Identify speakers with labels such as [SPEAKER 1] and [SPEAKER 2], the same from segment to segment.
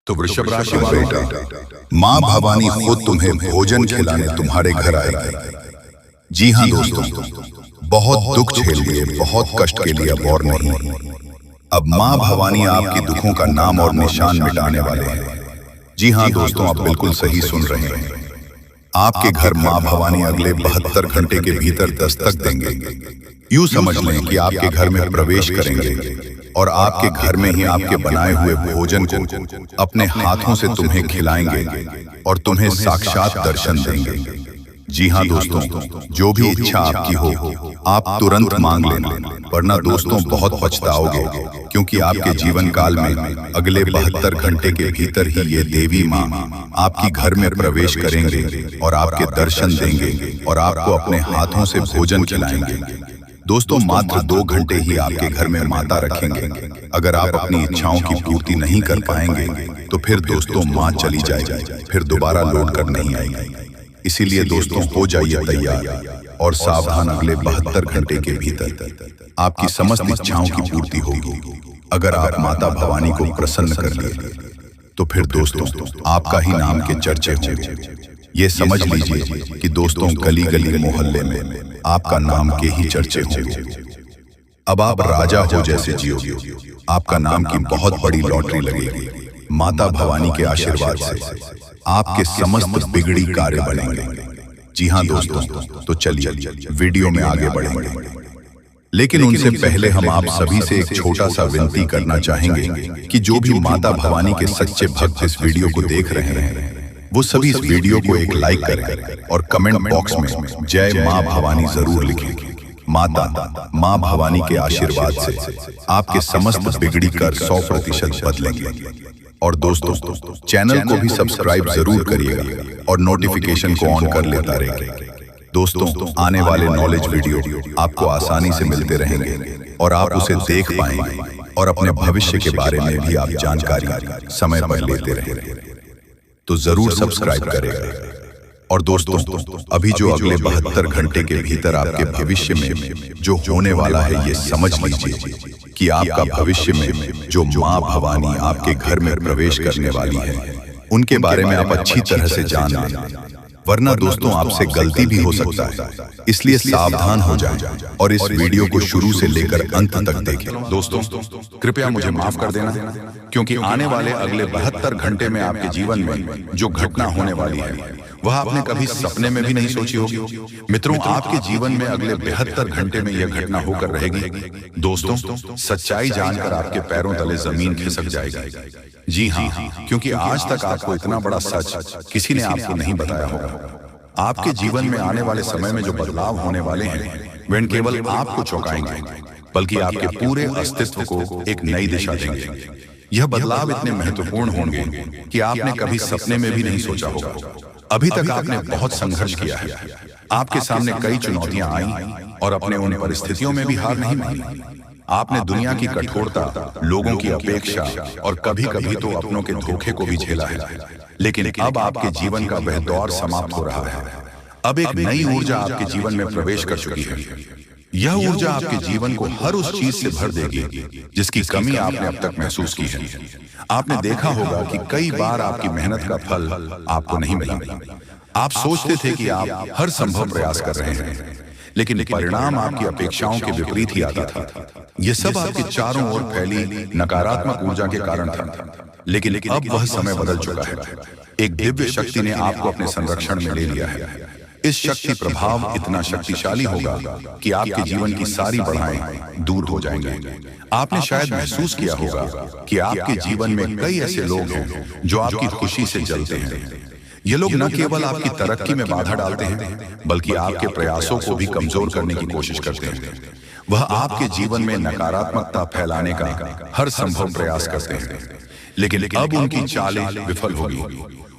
[SPEAKER 1] तो वृषभ राशि वालों,
[SPEAKER 2] माँ भवानी खुद तुम्हें भोजन खिलाने तुम्हारे घर आएगी। जी हाँ दोस्तों, बहुत दुख झेल लिए, बहुत कष्ट के लिए अब और नहीं। अब माँ भवानी आपके दुखों का नाम और निशान मिटाने वाले हैं। जी हाँ दोस्तों, आप बिल्कुल सही सुन रहे हैं। आपके घर माँ भवानी अगले 72 घंटे के भीतर दस्तक देंगे। यूं समझ लें कि आपके घर में प्रवेश करेंगे और आपके घर में ही आपके बनाए हुए भोजन को अपने हाथों से तुम्हें खिलाएंगे और तुम्हें साक्षात दर्शन देंगे। जी हाँ दोस्तों, जो भी इच्छा आपकी हो आप तुरंत मांग लेना, वरना दोस्तों बहुत पछताओगे, क्योंकि आपके जीवन काल में अगले 72 घंटे के भीतर ही ये देवी माँ आपकी घर में प्रवेश करेंगे और आपके दर्शन देंगे और आपको अपने हाथों से भोजन खिलाएंगे। दोस्तों मात्र 2 घंटे ही आपके घर में माता रखेंगे। अगर आप अपनी इच्छाओं की पूर्ति नहीं कर पाएंगे तो फिर दोस्तों माँ चली जाएगी, फिर दोबारा लौट कर नहीं आएगी। इसीलिए दोस्तों हो जाइए तैयार और सावधान, अगले 72 घंटे के भीतर आपकी समस्त इच्छाओं की पूर्ति होगी। अगर आप माता भवानी को प्रसन्न कर लिए तो फिर दोस्तों आपका ही नाम के चर्चे होंगे। ये समझ लीजिए कि दोस्तों गली गली मोहल्ले में आपका नाम के ही चर्चे होंगे। अब आप राजा हो जैसे जियोगे, आपका नाम की बहुत बड़ी लॉटरी लगेगी। माता भवानी के आशीर्वाद से आपके समस्त बिगड़ी कार्य बनेंगे। जी हाँ दोस्तों, तो चलिए वीडियो में आगे बढ़ेंगे, लेकिन उनसे पहले हम आप सभी से एक छोटा सा विनती करना चाहेंगे कि जो भी माता भवानी के सच्चे भक्त इस वीडियो को देख रहे हैं वो सभी इस वीडियो को एक लाइक करें और कमेंट बॉक्स में जय माँ भवानी जरूर लिखें। माँ भवानी के आशीर्वाद से आपके समस्त बिगड़ी कर 100% बदलेंगे। और दोस्तों चैनल को भी सब्सक्राइब जरूर करिएगा और नोटिफिकेशन को ऑन कर लेता रहिए। दोस्तों आने वाले नॉलेज वीडियो आपको आसानी से मिलते रहेंगे और आप उसे देख पाएंगे और अपने भविष्य के बारे में भी आप जानकारी समय पर लेते रहेंगे। तो जरूर सब्सक्राइब करेगा। और दोस्तों अभी जो अगले 72 घंटे के भीतर आपके भविष्य में जो होने वाला है ये समझ लीजिए कि आपका भविष्य में जो माँ भवानी आपके घर में प्रवेश करने वाली है उनके बारे में आप अच्छी तरह से जान लें, वरना दोस्तों आपसे गलती भी हो सकता है। इसलिए सावधान हो जाएं और इस वीडियो को शुरू से लेकर अंत तक देखें।
[SPEAKER 1] दोस्तों कृपया मुझे माफ कर देना, क्योंकि आने वाले अगले 72 घंटे में आपके जीवन में जो घटना होने वाली है वह आपने कभी सपने में भी नहीं सोची होगी। मित्रों आपके जीवन में अगले 72 घंटे में यह घटना होकर रहेगी। दोस्तों सच्चाई जानकर आपके पैरों तले जमीन खिसक जाएगी। जी हाँ, क्योंकि आज तक आपको इतना बड़ा सच किसी ने आपको नहीं बताया होगा। आपके जीवन में आने वाले समय में जो बदलाव होने वाले हैं वे केवल आपको चौंकाएंगे, बल्कि आपके पूरे अस्तित्व को एक नई दिशा देंगे। यह बदलाव इतने महत्वपूर्ण होंगे कि आपने कभी सपने में भी नहीं सोचा होगा। अभी तक आपने बहुत संघर्ष किया है, आपके सामने कई चुनौतियां आई और अपने उन परिस्थितियों में भी हार नहीं मानी। आपने दुनिया की कठोरता, लोगों की अपेक्षा और कभी कभी तो अपनों के धोखे को भी झेला है, लेकिन अब आपके जीवन का वह दौर समाप्त हो रहा है। अब एक नई ऊर्जा आपके जीवन में प्रवेश कर चुकी है। यह ऊर्जा आपके जीवन को हर उस चीज से भर देगी जिसकी कमी आपने अब तक महसूस की है। आपने देखा होगा कि कई बार आपकी मेहनत का फल आपको नहीं मिला। आप सोचते थे कि आप हर संभव प्रयास कर रहे हैं, लेकिन परिणाम आपकी अपेक्षाओं के विपरीत ही आता था। यह सब आपके चारों ओर फैली नकारात्मक ऊर्जा के कारण था। लेकिन अब वह समय बदल चुका है। एक दिव्य शक्ति ने आपको अपने संरक्षण में ले लिया है। इस शक्ति प्रभाव इतना शक्तिशाली होगा कि आपके जीवन की सारी बाधाएं दूर हो जाएंगी। आपने शायद महसूस किया होगा कि आपके जीवन में कई ऐसे लोग हैं जो आपकी खुशी से जलते हैं। ये लोग न केवल आपकी तरक्की में बाधा डालते हैं, बल्कि आपके प्रयासों को भी कमजोर करने की कोशिश करते हैं। वह आपके जीवन में नकारात्मकता फैलाने का हर संभव प्रयास करते हैं, लेकिन अब उनकी चालें विफल होगी।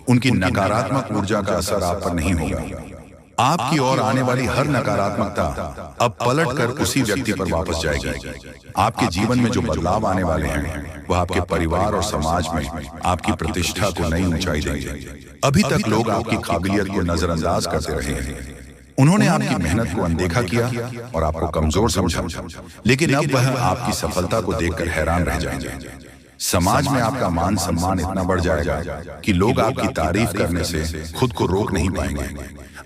[SPEAKER 1] उनकी नकारात्मक ऊर्जा का असर आप पर नहीं होगा। आपकी ओर आने वाली हर नकारात्मकता अब पलट कर उसी व्यक्ति पर वापस जाएगी। आपके जीवन में जो बदलाव आने वाले हैं वह आपके परिवार और समाज में आपकी प्रतिष्ठा को नई ऊंचाई देंगे। अभी तक लोग आपकी काबिलियत को नजरअंदाज करते रहे हैं। उन्होंने आपकी मेहनत को अनदेखा किया और आपको कमजोर समझा, लेकिन अब वह आपकी सफलता को देखकर हैरान रह जाएंगे। समाज में आपका मान सम्मान इतना बढ़ जाएगा कि लोग आपकी तारीफ करने से खुद को रोक नहीं पाएंगे।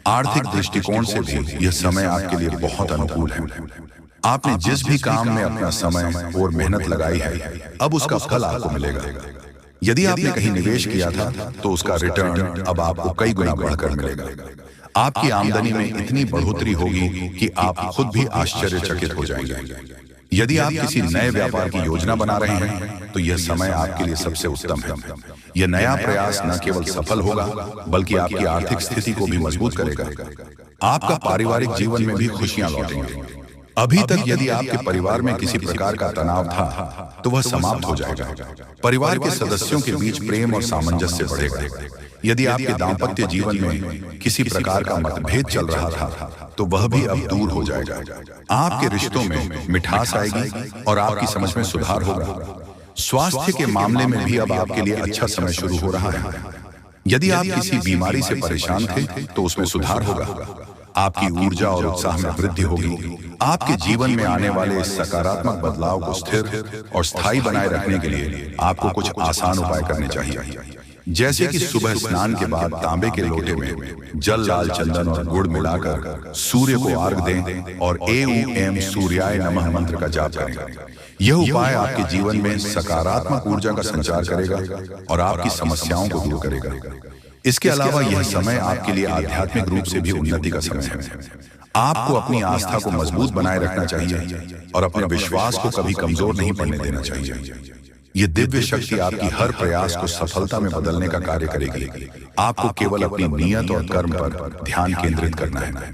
[SPEAKER 1] आर्थिक दृष्टिकोण से भी यह समय आपके लिए बहुत अनुकूल है। आपने जिस भी काम में अपना समय और मेहनत लगाई है, अब उसका फल आपको मिलेगा। यदि आपने कहीं निवेश किया था तो उसका रिटर्न अब आपको कई गुना बढ़कर मिलेगा। आपकी आमदनी में इतनी बढ़ोतरी होगी कि आप खुद भी आश्चर्यचकित हो जाएंगे। यदि आप किसी नए व्यापार की योजना बना रहे हैं तो यह समय आपके लिए सबसे उत्तम है। यह नया प्रयास न केवल सफल होगा बल्कि आपकी आर्थिक स्थिति को भी मजबूत करेगा। आपका पारिवारिक जीवन में भी खुशियां लौटेंगी। अभी तक यदि आपके परिवार में किसी प्रकार का तनाव था तो वह समाप्त हो जाएगा। परिवार के सदस्यों के बीच प्रेम और सामंजस्य बढ़ेगा। यदि आपके दाम्पत्य जीवन में किसी प्रकार का मतभेद चल रहा था तो वह भी अब दूर हो जाएगा। आपके रिश्तों में मिठास आएगी और आपकी समझ में सुधार होगा। स्वास्थ्य के मामले में भी अब आपके लिए अच्छा समय शुरू हो रहा है। यदि आप किसी बीमारी से परेशान थे तो उसमें सुधार होगा। आपकी ऊर्जा और उत्साह में वृद्धि होगी। आपके जीवन में आने वाले इस सकारात्मक बदलाव को स्थिर और स्थायी बनाए रखने के लिए आपको कुछ आसान उपाय करने चाहिए। जैसे कि सुबह स्नान के बाद तांबे के लोटे में जल, लाल चंदन और गुड़ मिलाकर सूर्य को अर्घ दें और एम सूर्याय नमः मंत्र का जाप करें। यह उपाय आपके जीवन में सकारात्मक ऊर्जा का संचार करेगा और आपकी समस्याओं को दूर करेगा। इसके अलावा यह समय आपके लिए आध्यात्मिक रूप से भी उन्नति का समय है। आपको अपनी आस्था को मजबूत बनाए रखना चाहिए और अपने विश्वास को कभी कमजोर नहीं पड़ने देना चाहिए। यह दिव्य शक्ति आपकी हर प्रयास को सफलता में बदलने का कार्य करेगी। आपको केवल अपनी नियत और कर्म पर ध्यान केंद्रित करना है।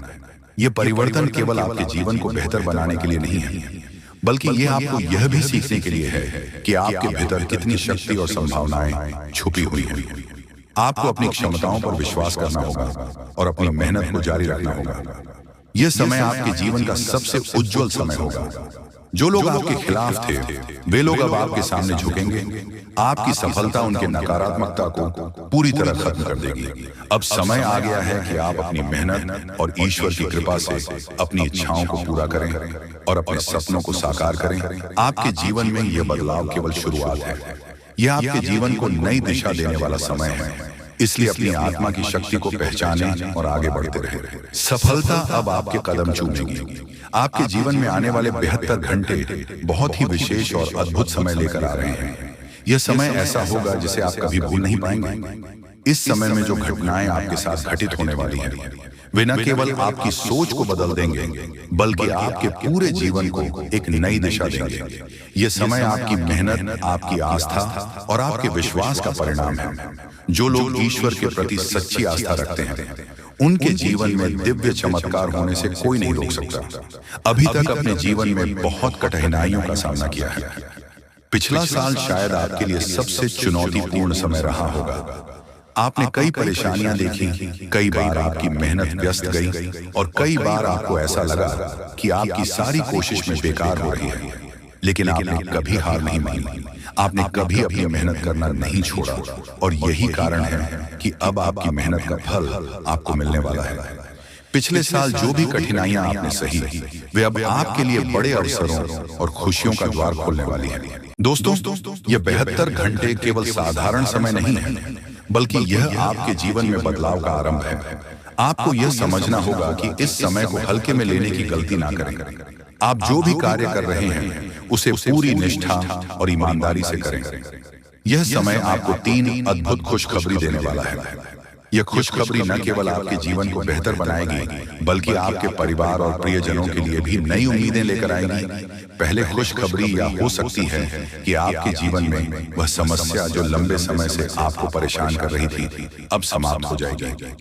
[SPEAKER 1] यह परिवर्तन केवल आपके जीवन को बेहतर बनाने के लिए नहीं है बल्कि यह आपको यह भी सीखने के लिए है कि आपके भीतर कितनी शक्ति और संभावनाएं छुपी हुई हैं। आपको अपनी क्षमताओं पर विश्वास करना होगा और अपनी मेहनत को जारी रखना होगा। यह समय आपके जीवन का सबसे उज्जवल समय होगा। जो लोग आपके खिलाफ थे वे लोग अब आपके सामने झुकेंगे। आपकी सफलता उनके नकारात्मकता को पूरी तरह खत्म कर देगी। अब समय आ गया है कि आप अपनी मेहनत और ईश्वर की कृपा से अपनी इच्छाओं को पूरा करें और अपने सपनों को साकार करें। आपके जीवन में यह बदलाव केवल शुरुआत है। यह आपके जीवन को नई दिशा देने वाला समय है। इसलिए अपनी आत्मा की शक्ति को पहचानें और आगे बढ़ते रहें। सफलता अब आपके कदम चूमेगी। आपके जीवन में आने वाले 72 घंटे बहुत ही विशेष और अद्भुत समय लेकर आ रहे हैं। यह समय ऐसा होगा जिसे आप कभी भूल नहीं पाएंगे। इस समय में जो घटनाएं आपके साथ घटित होने वाली हैं वे न केवल आपकी सोच को बदल देंगे बल्कि आपके पूरे जीवन को एक नई दिशा देंगे। यह समय आपकी मेहनत, आपकी आस्था और आपके विश्वास का परिणाम है। जो लोग ईश्वर के प्रति सच्ची आस्था रखते हैं उनके जीवन में दिव्य चमत्कार होने से कोई नहीं रोक सकता। अभी तक अपने जीवन में बहुत कठिनाइयों का सामना किया है। पिछला साल शायद आपके लिए सबसे चुनौतीपूर्ण समय रहा होगा। आपने कई परेशानियां देखी, कई बार आपकी मेहनत व्यस्त गई और कई बार आपको ऐसा लगा कि आपकी सारी कोशिश में बेकार हो रही है। लेकिन आपने कभी हार नहीं मानी। आपने कभी अपनी मेहनत करना नहीं छोड़ा और यही कारण है कि अब आपकी मेहनत का फल आपको मिलने वाला है। पिछले साल जो भी कठिनाइयां आपने सही वे अब आपके लिए बड़े अवसरों और खुशियों का द्वार खोलने वाली है। दोस्तों, यह 72 घंटे केवल साधारण समय नहीं है बल्कि यह आपके जीवन में बदलाव का आरंभ है। आपको यह समझना होगा कि इस समय को हल्के में लेने की गलती ना करें। आप जो भी कार्य कर रहे हैं उसे पूरी निष्ठा और ईमानदारी से करें। यह समय आपको 3 अद्भुत खुशखबरी देने वाला है। यह खुशखबरी न केवल आपके जीवन को बेहतर बनाएगी बल्कि आपके परिवार और प्रियजनों के लिए भी नई उम्मीदें लेकर आएगी। पहले खुशखबरी यह हो सकती है कि आपके जीवन में वह समस्या जो लंबे समय से आपको परेशान कर रही थी अब समाप्त हो जाएगी।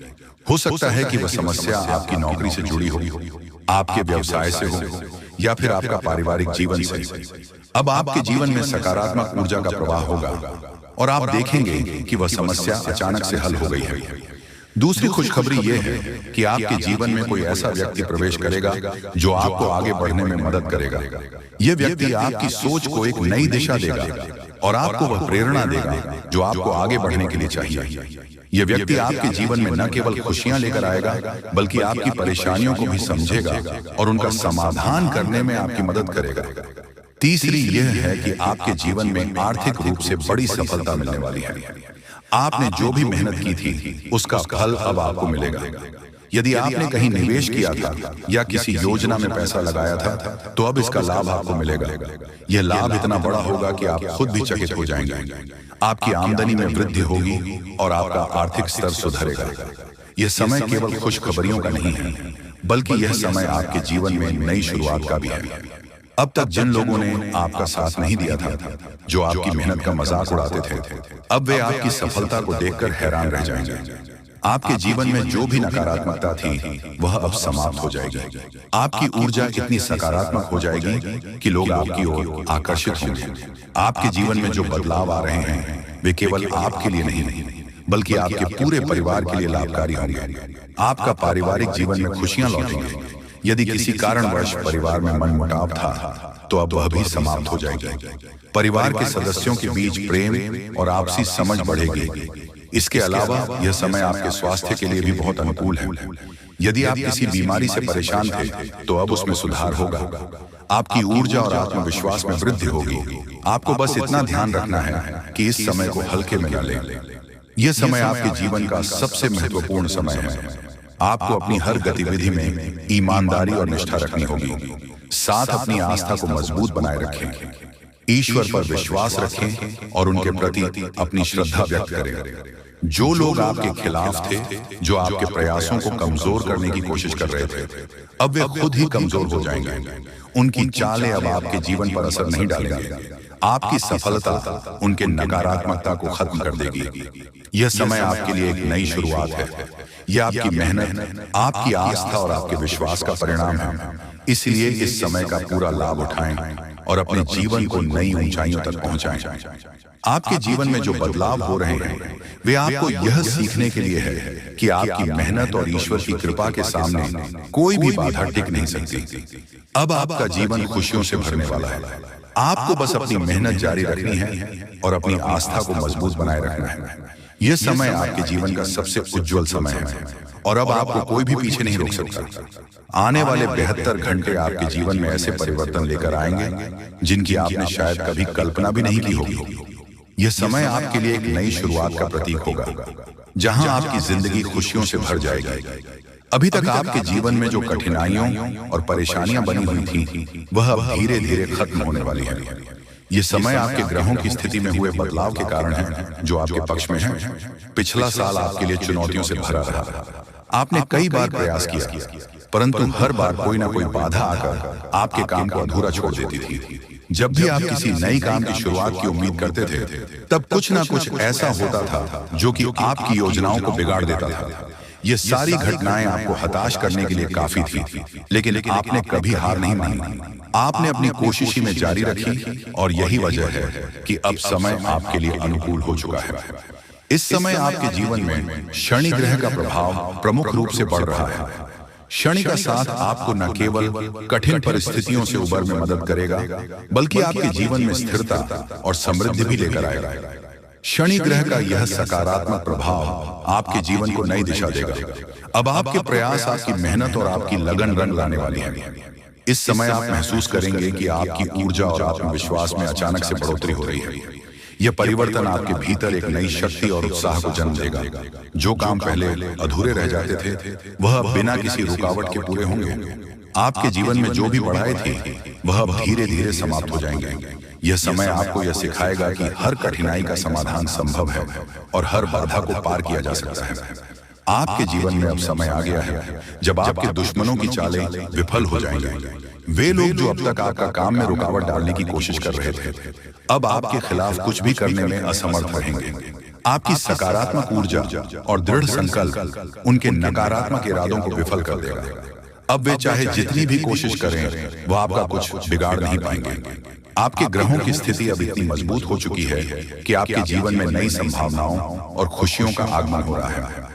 [SPEAKER 1] हो सकता है कि वह समस्या आपकी नौकरी से जुड़ी हो, आपके व्यवसाय से हो या फिर आपका पारिवारिक जीवन से। अब आपके जीवन में सकारात्मक ऊर्जा का प्रवाह होगा और आप देखेंगे कि वह समस्या अचानक से हल हो गई है। दूसरी खुशखबरी यह है कि आपके जीवन में कोई ऐसा व्यक्ति प्रवेश करेगा जो आपको आगे बढ़ने में मदद करेगा। यह व्यक्ति आपकी सोच को एक नई दिशा देगा और आपको वह प्रेरणा देगा जो आपको आगे बढ़ने के लिए चाहिए। यह व्यक्ति आपके जीवन में न केवल खुशियां लेकर आएगा बल्कि आपकी परेशानियों को भी समझेगा और उनका समाधान करने में आपकी मदद करेगा। तीसरी यह है कि आपके जीवन में आर्थिक रूप से बड़ी सफलता मिलने वाली है। आपने जो भी मेहनत की थी उसका फल अब आपको मिलेगा। यदि आपने कहीं निवेश किया था या किसी योजना में पैसा लगाया था तो अब इसका लाभ आपको मिलेगा। यह लाभ इतना बड़ा होगा कि आप खुद भी चकित हो जाएंगे। आपकी आमदनी में वृद्धि होगी और आपका आर्थिक स्तर सुधरेगा। यह समय केवल खुशखबरियों का नहीं है, बल्कि यह समय आपके जीवन में नई शुरुआत का भी है। अब तक जिन लोगों ने आपका साथ नहीं दिया था, जो आपकी मेहनत का मजाक उड़ाते थे, अब वे आपकी सफलता को देखकर हैरान रह जाएंगे। आपके जीवन में जो भी नकारात्मकता थी वह अब समाप्त हो जाएगी। आपकी ऊर्जा इतनी सकारात्मक हो जाएगी कि लोग आपकी ओर आकर्षित होंगे। आपके जीवन में जो बदलाव आ रहे हैं वे केवल आपके लिए नहीं, बल्कि आपके पूरे परिवार के लिए लाभकारी होंगे। आपका पारिवारिक जीवन में खुशियां लौटेंगी। यदि किसी कारणवश परिवार में मनमुटाव था तो अब वह भी समाप्त हो जाएगी। परिवार के सदस्यों के बीच प्रेम और आपसी समझ बढ़ेगी। इसके अलावा यह समय आपके स्वास्थ्य के लिए भी बहुत अनुकूल है। यदि आप किसी बीमारी से परेशान थे तो अब उसमें सुधार होगा। आपकी ऊर्जा और आत्मविश्वास में वृद्धि होगी। आपको बस इतना ध्यान रखना है कि इस समय को हल्के में न लें। यह समय आपके जीवन का सबसे महत्वपूर्ण समय है। आपको अपनी हर गतिविधि में ईमानदारी और निष्ठा रखनी होगी। साथ अपनी आस्था को मजबूत बनाए रखें, ईश्वर पर विश्वास रखें और उनके प्रति अपनी श्रद्धा व्यक्त करें। जो लोग आपके खिलाफ थे, जो आपके प्रयासों को कमजोर करने की कोशिश कर रहे थे, अब वे खुद ही कमजोर हो जाएंगे। उनकी चालें अब आपके जीवन पर असर नहीं डालेंगे। आपकी सफलता उनके नकारात्मकता को खत्म कर देगी। यह समय आपके लिए एक नई शुरुआत है। यह आपकी मेहनत, आपकी आस्था और आपके विश्वास का परिणाम है। इसलिए इस समय का पूरा लाभ उठाएं और अपने जीवन को नई ऊंचाइयों तक पहुंचाएं। आपके जीवन में जो बदलाव हो रहे हैं वे आपको यह सीखने के लिए है कि आपकी मेहनत और ईश्वर की कृपा के सामने कोई भी बाधा टिक नहीं सकती। अब आपका जीवन खुशियों से भरने वाला है। आपको बस अपनी मेहनत जारी रखनी है और अपनी आस्था को मजबूत बनाए रखना है। यह समय आपके जीवन का सबसे उज्जवल समय है और अब आपको कोई भी पीछे नहीं रोक सकता। आने वाले 72 घंटे आपके जीवन में ऐसे परिवर्तन लेकर आएंगे जिनकी आपने शायद कभी कल्पना भी नहीं की होगी। यह समय आपके लिए एक नई शुरुआत का प्रतीक होगा, जहां आपकी जिंदगी खुशियों से भर जाएगी। अभी तक आपके जीवन में जो कठिनाइयों और परेशानियां बनी हुई थी वह अब धीरे धीरे खत्म होने वाली है। ये समय आपके ग्रहों की स्थिति में हुए बदलाव के कारण है जो आपके पक्ष में है। पिछला साल आपके लिए चुनौतियों से भरा रहा। आपने कई बार प्रयास किया, परंतु हर बार कोई ना कोई बाधा आकर आपके काम को अधूरा छोड़ देती थी। जब भी आप किसी नई काम की शुरुआत की उम्मीद करते थे, तब कुछ ना कुछ ऐसा होता था जो कि आपकी योजनाओं को बिगाड़ देता था। ये सारी घटनाएं आपको हताश करने के लिए काफी थी, लेकिन आपने कभी हार नहीं मानी। आपने अपनी कोशिश ही में जारी रखी और यही वजह है कि अब समय आपके लिए अनुकूल हो चुका है। इस समय आपके जीवन में शनि ग्रह का प्रभाव प्रमुख रूप से बढ़ रहा है। शनि का साथ आपको न केवल कठिन परिस्थितियों से उबर में मदद करेगा, बल्कि आपके जीवन में स्थिरता और समृद्धि भी लेकर आएगा। शनि ग्रह का यह सकारात्मक प्रभाव आपके जीवन को नई दिशा देगा। अब आपके प्रयास, आपकी मेहनत और आपकी लगन रंग लाने वाली है। इस समय आप महसूस करेंगे कि आपकी ऊर्जा और आत्मविश्वास में अचानक से बढ़ोतरी हो रही है। यह परिवर्तन आपके भीतर एक नई शक्ति और उत्साह को जन्म देगा। जो काम पहले अधूरे रह जाते थे वह अब बिना किसी रुकावट के पूरे होंगे। आपके जीवन में जो भी बढ़ाए थे वह अब धीरे धीरे समाप्त हो जाएंगे। यह समय आपको यह सिखाएगा कि हर कठिनाई का समाधान संभव है और हर बाधा को पार किया जा सकता है। आपके जीवन में अब समय आ गया है जब आपके दुश्मनों की चालें विफल हो जाएंगी। वे लोग जो अब तक आपका काम में रुकावट डालने की कोशिश कर रहे थे, अब आपके खिलाफ कुछ भी करने में असमर्थ रहेंगे। आपकी सकारात्मक ऊर्जा और दृढ़ संकल्प उनके नकारात्मक इरादों को विफल कर देगा। अब वे चाहे जितनी भी कोशिश करें वह आपका कुछ बिगाड़ नहीं पाएंगे। आपके ग्रहों की स्थिति अब इतनी मजबूत हो चुकी है कि आपके जीवन में नई संभावनाओं और खुशियों का आगमन हो रहा है।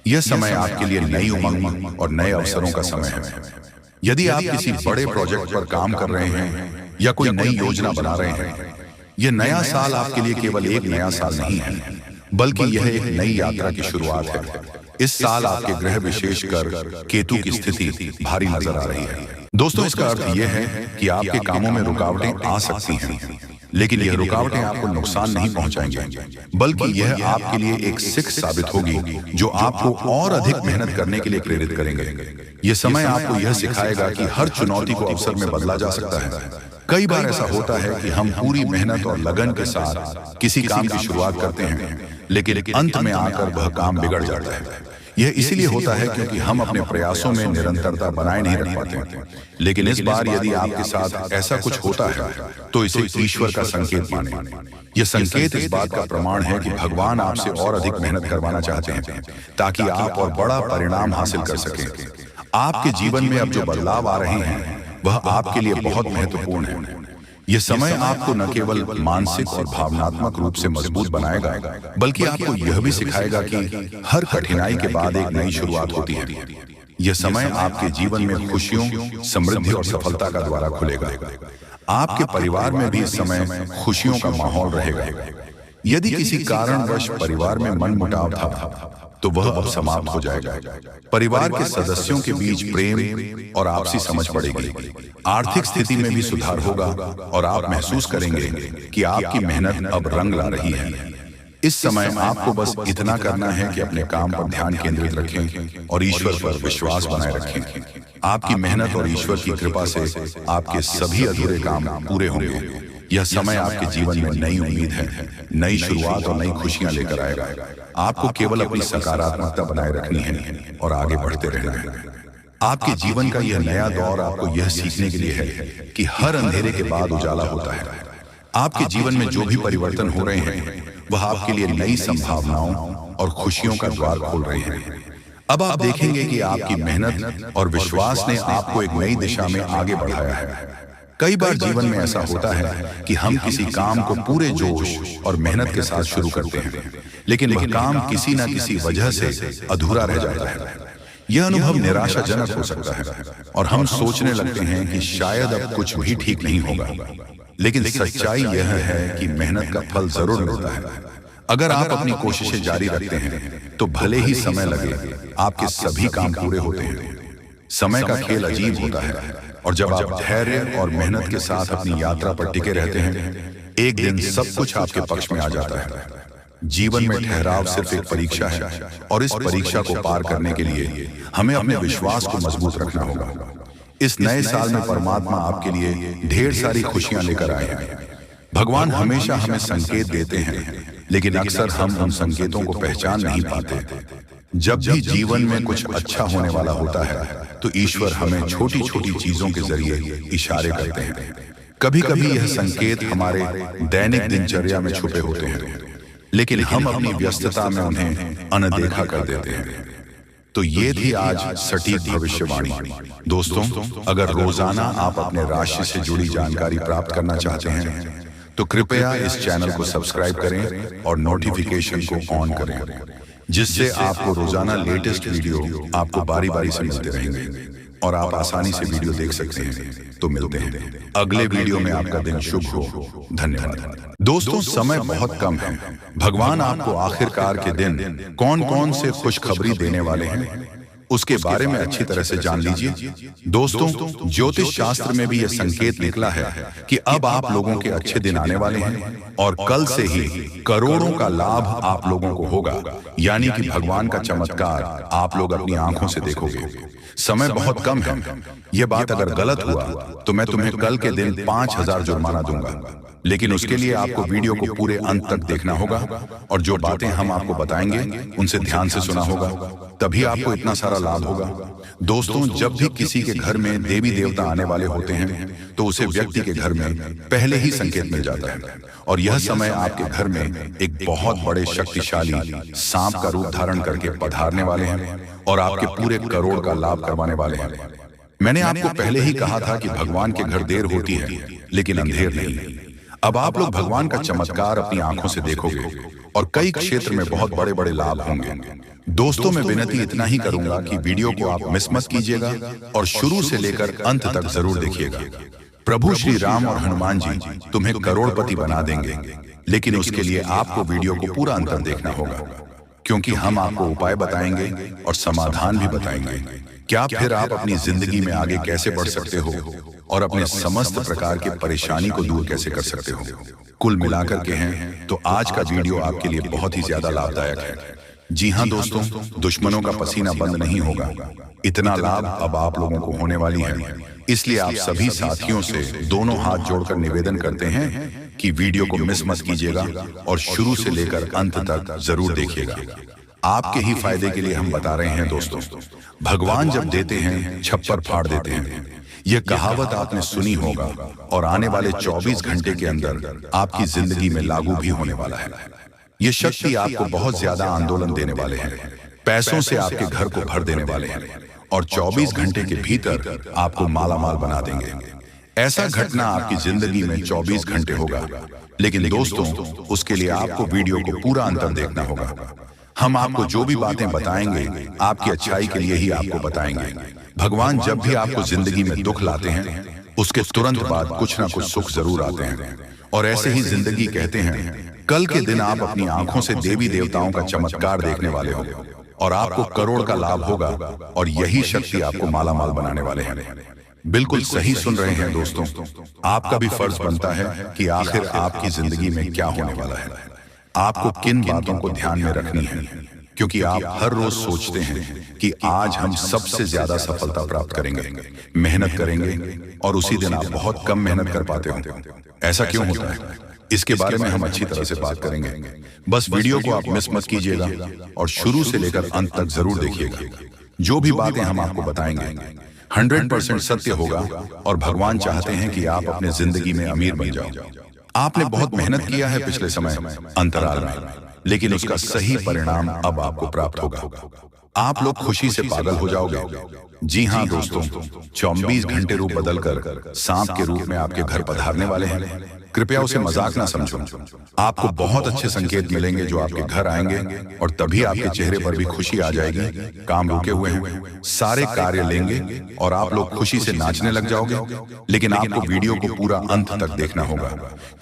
[SPEAKER 1] यह समय आपके लिए नई उमंग और नए अवसरों का समय है। यदि आप किसी बड़े प्रोजेक्ट पर काम कर रहे हैं या कोई नई योजना बना रहे हैं, यह नया साल आपके लिए केवल एक नया साल नहीं है, बल्कि यह एक नई यात्रा की शुरुआत है। इस साल आपके ग्रह विशेषकर केतु की स्थिति भारी नजर आ रही है। दोस्तों, इसका अर्थ यह है कि आपके कामों में रुकावटें आ सकती हैं, लेकिन यह रुकावटें आपको नुकसान नहीं पहुंचाएंगी, बल्कि यह आपके लिए एक सीख साबित होगी जो आपको और अधिक मेहनत करने के लिए प्रेरित करेंगे। यह समय आपको यह सिखाएगा कि हर चुनौती को अवसर में बदला जा सकता है। कई बार ऐसा होता है कि हम पूरी मेहनत और लगन के साथ किसी काम की शुरुआत करते हैं, लेकिन अंत में आकर वह काम बिगड़ जाता है। यह इसीलिए होता है क्योंकि हम अपने प्रयासों में निरंतरता बनाए नहीं रख पाते। लेकिन इस बार यदि आपके साथ ऐसा कुछ होता है तो इसे ईश्वर का संकेत माने। यह संकेत इस बात का प्रमाण है कि भगवान आपसे और अधिक मेहनत करवाना चाहते हैं ताकि आप और बड़ा परिणाम हासिल कर सकें। आपके जीवन में अब जो बदलाव आ रहे हैं वह आपके लिए बहुत महत्वपूर्ण है। यह समय आपको न केवल मानसिक और भावनात्मक रूप से मजबूत बनाएगा, बल्कि आपको यह भी सिखाएगा कि हर कठिनाई के बाद एक नई शुरुआत होती है। यह समय आपके जीवन में खुशियों, समृद्धि और सफलता का द्वार खुलेगा। आपके परिवार में भी इस समय खुशियों का माहौल रहेगा। यदि किसी कारणवश परिवार में मनमुटाव था तो वह अब समाप्त हो जाएगा। परिवार के सदस्यों के बीच प्रेम और आपसी समझ बढ़ेगी। आर्थिक स्थिति में भी सुधार होगा और आप महसूस करेंगे कि आपकी मेहनत अब रंग ला रही है। इस समय आपको बस इतना करना है कि अपने काम पर ध्यान केंद्रित रखें और ईश्वर पर विश्वास बनाए रखें। आपकी मेहनत और ईश्वर की कृपा से आपके सभी अधूरे काम पूरे होंगे। यह समय आपके जीवन में नई उम्मीद है, नई शुरुआत और नई खुशियां लेकर आएगा। आपको केवल अपनी सकारात्मकता बनाए रखनी है और आगे बढ़ते रहना है। आपके जीवन का यह नया दौर आपको यह सीखने के लिए है कि हर अंधेरे के बाद उजाला होता है। आपके जीवन में जो भी परिवर्तन हो रहे हैं वह आपके लिए नई संभावनाओं और खुशियों का द्वार खोल रहे हैं। अब आप देखेंगे कि आपकी मेहनत और विश्वास ने आपको एक नई दिशा में आगे बढ़ाया है। कई बार जीवन में ऐसा होता है कि हम किसी काम को पूरे जोश और मेहनत के साथ शुरू करते हैं, लेकिन वह काम किसी न किसी वजह से अधूरा रह जाता है। यह अनुभव निराशाजनक हो सकता है और हम सोचने लगते हैं कि शायद अब कुछ भी ठीक नहीं होगा। लेकिन सच्चाई यह है कि मेहनत का फल जरूर मिलता है। अगर आप अपनी कोशिशें जारी रखते हैं तो भले ही समय लगे, आपके सभी काम पूरे होते हैं। समय का खेल अजीब होता है और जब आप धैर्य और मेहनत के साथ अपनी यात्रा पर टिके रहते हैं, एक दिन सब कुछ आपके पक्ष में आ जाता है। जीवन में ठहराव सिर्फ एक परीक्षा है और इस परीक्षा को पार करने के लिए हमें अपने विश्वास को मजबूत रखना होगा। इस नए साल में परमात्मा आपके लिए ढेर सारी खुशियां लेकर आए हैं। भगवान हमेशा हमें संकेत देते हैं, लेकिन अक्सर हम उन संकेतों को पहचान नहीं पाते। जब भी जीवन में कुछ अच्छा होने वाला होता है तो ईश्वर हमें छोटी छोटी चीजों के जरिए इशारे करते हैं। कभी कभी यह संकेत हमारे दैनिक दिनचर्या में छुपे होते हैं, लेकिन हम अपनी व्यस्तता में उन्हें अनदेखा कर देते हैं। तो ये थी आज सटीक भविष्यवाणी। दोस्तों, अगर रोजाना आप अपने राशि से जुड़ी जानकारी प्राप्त करना चाहते हैं तो कृपया इस चैनल को सब्सक्राइब करें और नोटिफिकेशन को ऑन करें, जिससे आपको रोजाना लेटेस्ट वीडियो आपको बारी बारी से मिलते रहेंगे और आप आसानी से वीडियो देख सकते हैं। तो मिलते हैं अगले वीडियो में। आपका दिन शुभ हो। धन्यवाद। दोस्तों, समय बहुत कम है। भगवान आपको आखिरकार के दिन कौन कौन से खुशखबरी देने वाले हैं उसके बारे में अच्छी तरह से जान लीजिए। दोस्तों, ज्योतिष शास्त्र में भी यह संकेत निकला है कि अब आप लोगों के अच्छे दिन आने वाले हैं और कल से ही करोड़ों का लाभ आप लोगों को होगा। यानी कि भगवान का चमत्कार आप लोग अपनी आंखों से देखोगे। समय बहुत कम है। यह बात अगर गलत हुआ तो मैं तुम्हें कल के दिन 5000 जुर्माना दूंगा, लेकिन उसके लिए आपको वीडियो को पूरे अंत तक देखना होगा और जो बातें हम आपको बताएंगे उनसे ध्यान से सुना होगा, तभी आपको इतना सारा लाभ होगा। दोस्तों, जब भी किसी के घर में देवी देवता आने वाले होते हैं तो उसे व्यक्ति के घर में पहले ही संकेत मिल जाता है और यह समय आपके घर में एक बहुत बड़े शक्तिशाली सांप का रूप धारण करके पधारने वाले हैं और आपके पूरे करोड़ का लाभ करवाने वाले हैं। मैंने आपको पहले ही कहा था कि भगवान के घर देर होती है लेकिन अंधेर नहीं। अब आप लोग भगवान का चमत्कार अपनी आंखों से देखोगे और कई क्षेत्र में बहुत बड़े बड़े लाभ होंगे। दोस्तों, मैं विनती इतना ही करूंगा कि वीडियो को आप मिस मत कीजिएगा और शुरू से लेकर अंत तक जरूर देखिएगा। प्रभु श्री राम और हनुमान जी तुम्हें करोड़पति बना देंगे, लेकिन उसके लिए आपको वीडियो को पूरा अंत तक देखना होगा, क्योंकि हम आपको उपाय बताएंगे और समाधान भी बताएंगे। क्या फिर आप अपनी जिंदगी में आगे कैसे बढ़ सकते हो और अपने समस्त प्रकार की परेशानी को दूर कैसे कर सकते हो। कुल मिलाकर के हैं तो आज का वीडियो आपके लिए बहुत ही ज्यादा लाभदायक है। जी हाँ दोस्तों, दुश्मनों का पसीना बंद नहीं होगा। इतना लाभ अब आप लोगों को होने वाली है। इसलिए आप सभी साथियों से दोनों हाथ जोड़कर निवेदन करते हैं कि वीडियो को मिस मत कीजिएगा और शुरू से लेकर अंत तक जरूर देखिएगा। आपके ही फायदे के लिए हम बता रहे हैं दोस्तों। भगवान जब देते हैं छप्पर फाड़ देते हैं, यह कहावत आपने सुनी होगा और आने वाले 24 घंटे के अंदर आपकी जिंदगी में लागू भी होने वाला है। ये शक्ति आपको बहुत ज्यादा आंदोलन देने वाले हैं, पैसों से आपके घर को भर देने वाले हैं और 24 घंटे के भीतर आपको मालामाल बना देंगे। ऐसा घटना आपकी जिंदगी में 24 घंटे होगा, लेकिन दोस्तों उसके लिए आपको वीडियो को पूरा अंतर देखना होगा। हम आपको जो भी बातें बताएंगे आपकी अच्छाई के लिए ही आपको बताएंगे। भगवान जब भी आपको जिंदगी में दुख लाते हैं उसके तुरंत बाद कुछ ना कुछ सुख जरूर आते हैं। और ऐसे ही जिंदगी कहते हैं, कल के दिन आप अपनी आंखों से देवी देवताओं का चमत्कार देखने वाले हो और आपको करोड़ का लाभ होगा और यही शक्ति आपको मालामाल बनाने वाले हैं। बिल्कुल सही सुन रहे हैं दोस्तों। आपका भी फर्ज बनता है कि आखिर आपकी जिंदगी में क्या होने वाला है। आपको किन बातों को ध्यान में रखनी है, क्योंकि आप हर रोज सोचते हैं कि आज हम सबसे ज्यादा सफलता प्राप्त करेंगे, मेहनत करेंगे और उसी दिन आप बहुत कम मेहनत कर पाते हो। ऐसा क्यों होता है, इसके बारे में हम अच्छी तरह से बात करेंगे। बस वीडियो को आप मिस मत कीजिएगा और शुरू से लेकर अंत तक जरूर देखिएगा। जो भी बातें हम आपको बताएंगे 100% सत्य होगा और भगवान चाहते हैं कि आप अपने जिंदगी में अमीर बन जाओ। आपने बहुत मेहनत किया है पिछले समय अंतराल में, लेकिन उसका सही परिणाम अब आपको प्राप्त होगा। आप लोग खुशी से पागल हो जाओगे। जी हाँ दोस्तों, 24 घंटे रूप बदलकर सांप के रूप में आपके घर पधारने वाले हैं। कृपया उसे मजाक ना समझो। आपको बहुत अच्छे संकेत मिलेंगे जो आपके घर आएंगे और तभी आपके चेहरे पर भी खुशी आ जाएगी। काम रुके हुए हैं, सारे कार्य लेंगे और आप लोग खुशी से नाचने लग जाओगे। लेकिन आपको वीडियो को पूरा अंत तक देखना होगा,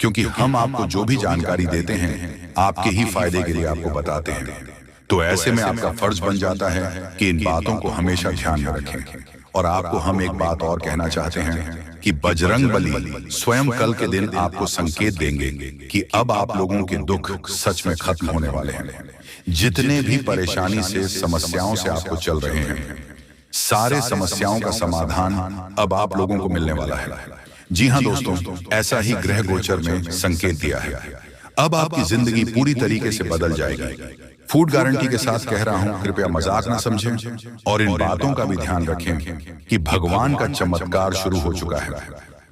[SPEAKER 1] क्योंकि हम आपको जो भी जानकारी देते हैं आपके ही फायदे के लिए आपको बताते हैं। तो ऐसे में आपका फर्ज बन जाता है कि इन बातों को हमेशा ध्यान में रखें। और आपको हम एक बात और कहना चाहते हैं कि बजरंग बली स्वयं कल के दिन आपको संकेत देंगे कि अब आप लोगों के दुख सच में खत्म होने वाले हैं। जितने भी परेशानी से समस्याओं से आपको चल रहे हैं, सारे समस्याओं का समाधान अब आप लोगों को मिलने वाला है। जी हाँ दोस्तों, ऐसा ही ग्रह गोचर में संकेत दिया है। अब आपकी जिंदगी पूरी तरीके से बदल जाएगी। फूड गारंटी के साथ कह रहा हूं, कृपया मजाक ना समझें और इन बातों का भी ध्यान रखें कि भगवान का चमत्कार शुरू हो चुका है।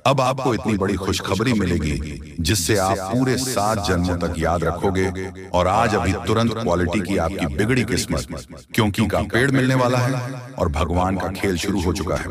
[SPEAKER 1] अब आपको इतनी बड़ी खुशखबरी मिलेगी जिससे आप पूरे 7 जन्मों तक याद रखोगे। और आज अभी तुरंत क्वालिटी की आपकी बिगड़ी किस्मत क्योंकि का पेड़ मिलने वाला है और भगवान का खेल शुरू हो चुका है।